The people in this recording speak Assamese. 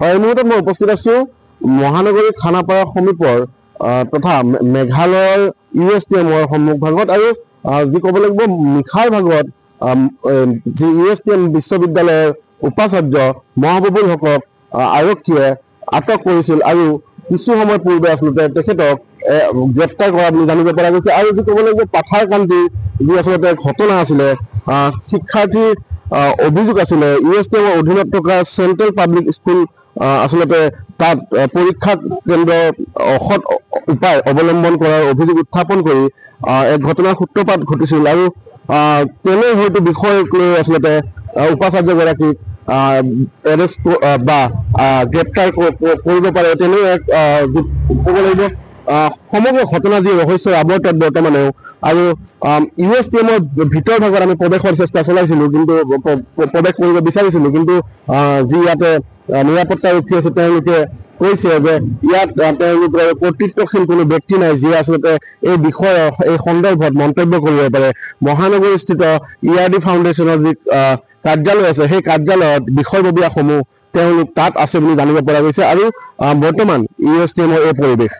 এই মুহূৰ্তত মই উপস্থিত আছো মহানগৰী খানাপাৰা সমীপৰ তথা মেঘালয়ৰ USTMৰ সন্মুখভাগত আৰু যি ক'ব লাগিব নিশাৰ ভাগত যি USTM বিশ্ববিদ্যালয়ৰ উপাচাৰ্য মহাবুবুল হকক আৰক্ষীয়ে আটক কৰিছিল আৰু কিছু সময় পূৰ্বে আচলতে তেখেতক গ্ৰেপ্তাৰ কৰা বুলি জানিব পৰা গৈছে। আৰু যি ক'ব লাগিব পাথাৰকান্দিৰ যি আচলতে ঘটনা আছিলে, শিক্ষাৰ্থীৰ অভিযোগ আছিলে USTMৰ অধীনত থকা চেণ্ট্ৰেল পাব্লিক স্কুল আচলতে তাত পৰীক্ষা কেন্দ্ৰ অসৎ উপায় অৱলম্বন কৰাৰ অভিযোগ উত্থাপন কৰি এক ঘটনাৰ সূত্ৰপাত ঘটিছিল আৰু তেনে হয়তো বিষয়ক লৈ আচলতে উপাচাৰ্যগৰাকীক এৰেষ্ট বা গ্ৰেপ্তাৰ কৰিব পাৰে, তেনে এক ক'ব লাগিব সমগ্ৰ ঘটনা যি ৰহস্যৰ আৱৰ্তত বৰ্তমানেও। আৰু USTMৰ ভিতৰ ভাগত আমি প্ৰৱেশৰ চেষ্টা চলাইছিলোঁ, কিন্তু প্ৰৱেশ কৰিব বিচাৰিছিলোঁ, কিন্তু যি ইয়াতে নিৰাপত্তাৰক্ষী আছে তেওঁলোকে কৈছে যে ইয়াত তেওঁলোকৰ কৰ্তৃত্বশীল কোনো ব্যক্তি নাই যিয়ে আচলতে এই বিষয়ৰ এই সন্দৰ্ভত মন্তব্য কৰিব পাৰে। মহানগৰীস্থিত ERD ফাউণ্ডেশ্যনৰ যি কাৰ্যালয় আছে সেই কাৰ্যালয়ত বিষয়ববীয়াসমূহ তেওঁলোক তাত আছে বুলি জানিব পৰা গৈছে আৰু বৰ্তমান USTMৰ এই পৰিৱেশ।